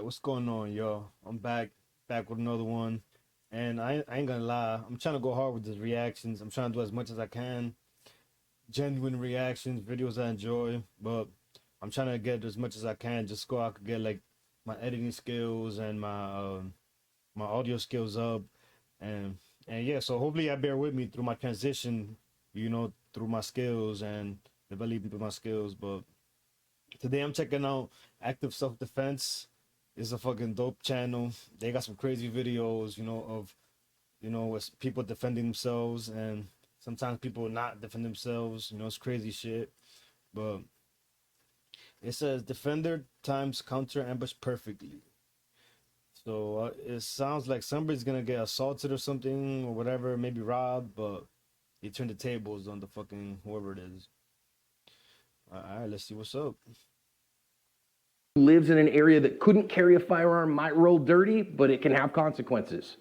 What's going on, yo? I'm back with another one. And I ain't gonna lie, I'm trying to go hard with the reactions. I'm trying to do as much as I can. Genuine reactions, videos I enjoy, but I'm trying to get as much as I can just so I could get like my editing skills and my audio skills up. And and yeah, so hopefully I bear with me through my transition, through my skills and developing my skills. But today I'm checking out Active Self Defense. It's a fucking dope channel. They got some crazy videos, of with people defending themselves and sometimes people not defend themselves. It's crazy shit. But it says defender times counter ambush perfectly. So it sounds like somebody's gonna get assaulted or something or whatever, maybe robbed, but they turn the tables on the fucking whoever it is. All right, let's see what's up. Lives in an area that couldn't carry a firearm might roll dirty, but it can have consequences.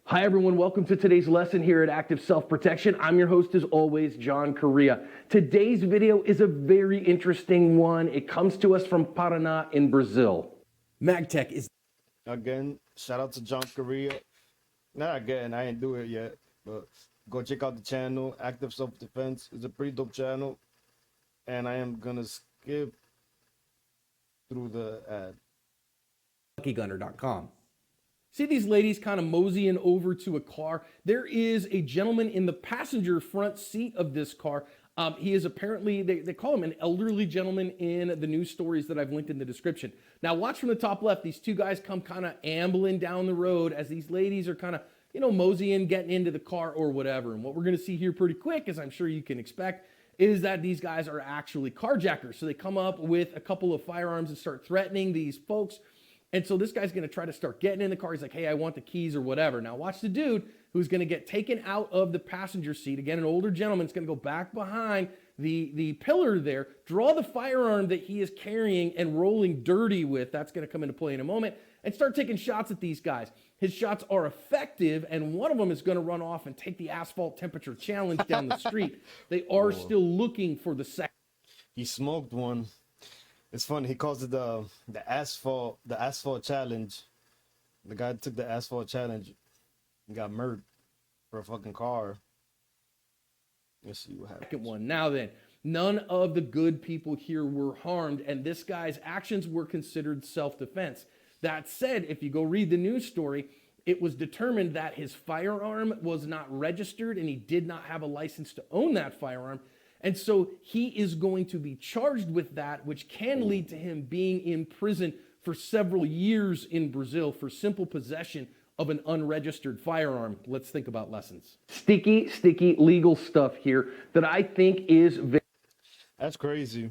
Hi everyone, welcome to today's lesson here at Active Self-Protection. I'm your host as always, John Correa. Today's video is a very interesting one. It comes to us from Paraná in Brazil. MagTech is... Again, shout out to John Correa. Not again, I ain't do it yet, but go check out the channel. Active Self Defense is a pretty dope channel, and I am gonna skip through the ad. LuckyGunner.com. See these ladies kind of moseying over to a car. There is a gentleman in the passenger front seat of this car. He is apparently, they call him an elderly gentleman in the news stories that I've linked in the description. Now watch from the top left. These two guys come kind of ambling down the road as these ladies are kind of, moseying, getting into the car or whatever. And what we're going to see here pretty quick, as I'm sure you can expect, is that these guys are actually carjackers. So they come up with a couple of firearms and start threatening these folks. And so this guy's going to try to start getting in the car. He's like, hey, I want the keys or whatever. Now watch the dude who's going to get taken out of the passenger seat. Again, an older gentleman's going to go back behind the pillar there, draw the firearm that he is carrying and rolling dirty with. That's going to come into play in a moment, and start taking shots at these guys. His shots are effective, and one of them is going to run off and take the asphalt temperature challenge down the street. They are still looking for the second. He smoked one. It's funny. He calls it the asphalt challenge. The guy took the asphalt challenge and got murdered for a fucking car. Let's see what happens. Second one. Now then, none of the good people here were harmed, and this guy's actions were considered self-defense. That said, if you go read the news story, it was determined that his firearm was not registered and he did not have a license to own that firearm. And so he is going to be charged with that, which can lead to him being in prison for several years in Brazil for simple possession of an unregistered firearm. Let's think about lessons. Sticky legal stuff here that I think is very... That's crazy.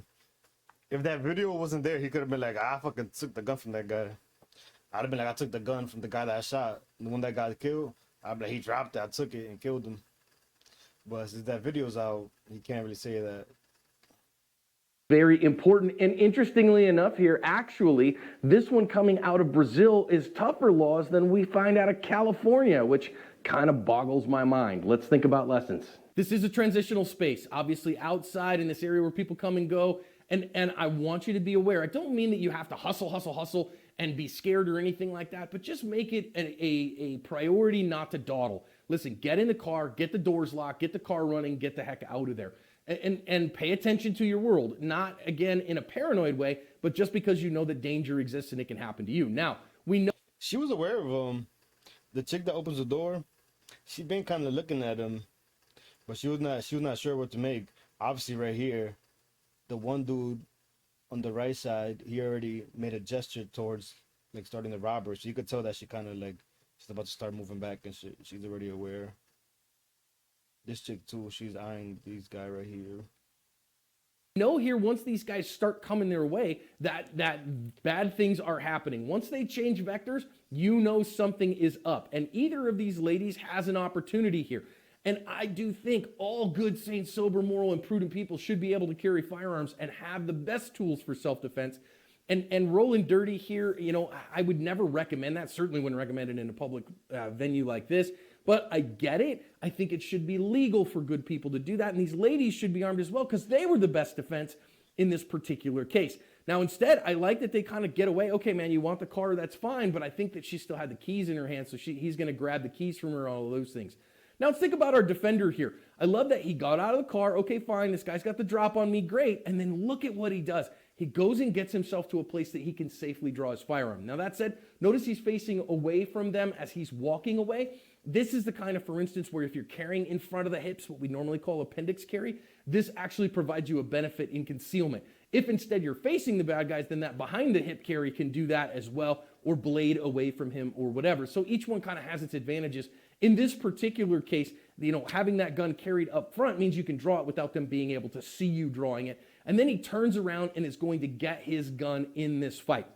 If that video wasn't there, he could have been like, I fucking took the gun from that guy. I'd have been like, I took the gun from the guy that I shot. The one that got killed, I'd be like, he dropped it, I took it and killed him. But since that video's out, he can't really say that. Very important. And interestingly enough here, actually, this one coming out of Brazil is tougher laws than we find out of California, which kind of boggles my mind. Let's think about lessons. This is a transitional space, obviously outside in this area where people come and go. And I want you to be aware. I don't mean that you have to hustle and be scared or anything like that, but just make it a priority not to dawdle. Listen, get in the car, get the doors locked, get the car running, get the heck out of there. And pay attention to your world, not, again, in a paranoid way, but just because you know that danger exists and it can happen to you. Now, we know... She was aware of the chick that opens the door. She been kind of looking at him, but she was not sure what to make. Obviously, right here, the one dude on the right side, he already made a gesture towards like starting the robbery. So you could tell that she kind of like she's about to start moving back and shit. She's already aware. This chick too, she's eyeing these guy right here. Know here, once these guys start coming their way, that bad things are happening. Once they change vectors, you know something is up. And either of these ladies has an opportunity here. And I do think all good, sane, sober, moral, and prudent people should be able to carry firearms and have the best tools for self-defense. And rolling dirty here, I would never recommend that. Certainly wouldn't recommend it in a public venue like this. But I get it. I think it should be legal for good people to do that. And these ladies should be armed as well because they were the best defense in this particular case. Now, instead, I like that they kind of get away. Okay, man, you want the car, that's fine, but I think that she still had the keys in her hand, so he's going to grab the keys from her, all of those things. Now, let's think about our defender here. I love that he got out of the car. Okay, fine, this guy's got the drop on me, great. And then look at what he does. He goes and gets himself to a place that he can safely draw his firearm. Now, that said, notice he's facing away from them as he's walking away. This is the kind of, for instance, where if you're carrying in front of the hips, what we normally call appendix carry, this actually provides you a benefit in concealment. If instead you're facing the bad guys, then that behind the hip carry can do that as well, or blade away from him or whatever. So each one kind of has its advantages. In this particular case, having that gun carried up front means you can draw it without them being able to see you drawing it. And then he turns around and is going to get his gun in this fight.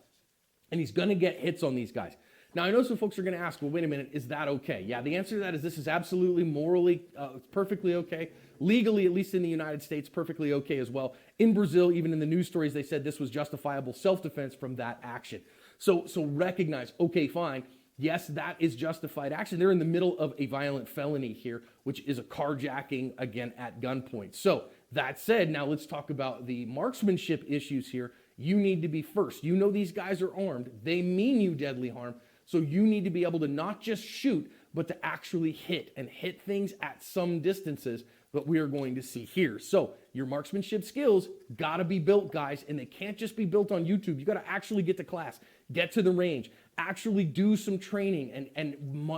And he's going to get hits on these guys. Now, I know some folks are going to ask, well, wait a minute, is that okay? Yeah, the answer to that is this is absolutely morally, it's perfectly okay. Legally, at least in the United States, perfectly okay as well. In Brazil, even in the news stories, they said this was justifiable self-defense from that action. So recognize, okay, fine. Yes, that is justified action. They're in the middle of a violent felony here, which is a carjacking, again, at gunpoint. So that said, now let's talk about the marksmanship issues here. You need to be first. You know these guys are armed. They mean you deadly harm. So you need to be able to not just shoot, but to actually hit and hit things at some distances that we are going to see here. So your marksmanship skills got to be built, guys, and they can't just be built on YouTube. You got to actually get to class, get to the range, actually do some training and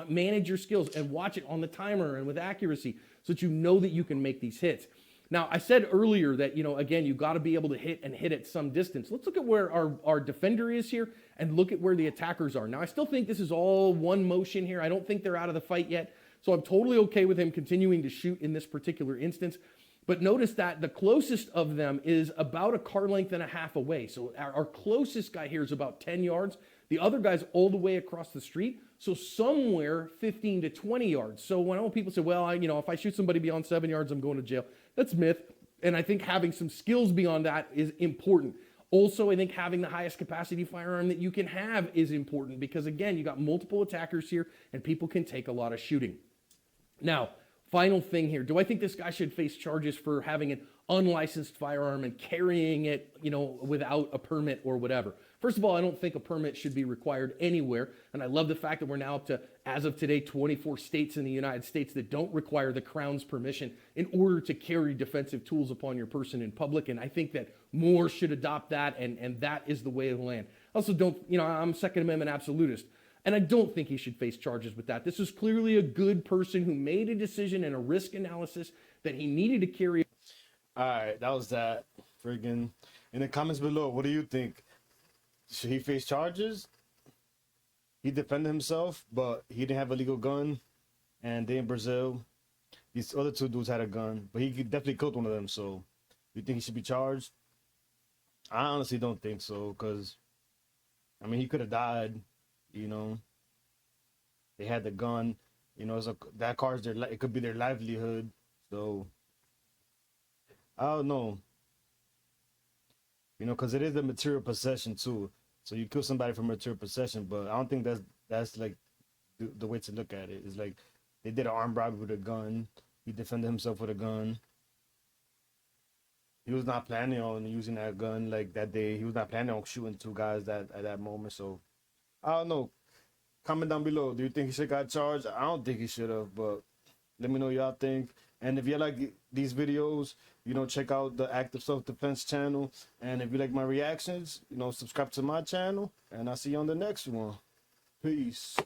manage your skills and watch it on the timer and with accuracy so that you know that you can make these hits. Now, I said earlier that, again, you got to be able to hit at some distance. Let's look at where our defender is here and look at where the attackers are. Now, I still think this is all one motion here. I don't think they're out of the fight yet. So I'm totally okay with him continuing to shoot in this particular instance. But notice that the closest of them is about a car length and a half away. So our closest guy here is about 10 yards. The other guy's all the way across the street. So somewhere 15 to 20 yards. So when people say, well, if I shoot somebody beyond 7 yards, I'm going to jail. That's myth. And I think having some skills beyond that is important. Also, I think having the highest capacity firearm that you can have is important because, again, you got multiple attackers here and people can take a lot of shooting. Now, final thing here. Do I think this guy should face charges for having an unlicensed firearm and carrying it, without a permit or whatever? First of all, I don't think a permit should be required anywhere. And I love the fact that we're now up to, as of today, 24 states in the United States that don't require the Crown's permission in order to carry defensive tools upon your person in public. And I think that more should adopt that, and that is the way of the land. I also don't, I'm Second Amendment absolutist. And I don't think he should face charges with that. This is clearly a good person who made a decision and a risk analysis that he needed to carry. All right, that was that. Friggin'. In the comments below, what do you think? Should he face charges? He defended himself, but he didn't have a legal gun. And they in Brazil, these other two dudes had a gun, but he definitely killed one of them. So, you think he should be charged? I honestly don't think so, because, he could have died. They had the gun. That car's it could be their livelihood. So, I don't know. Because it is a material possession too. So you kill somebody for material possession, but I don't think that's like the way to look at it. It's like they did an armed robbery with a gun. He defended himself with a gun. He was not planning on using that gun like that day. He was not planning on shooting two guys at that moment. So I don't know. Comment down below. Do you think he should got charged? I don't think he should have, but let me know what y'all think. And if you like these videos, check out the Active Self-Defense channel. And if you like my reactions, subscribe to my channel. And I'll see you on the next one. Peace.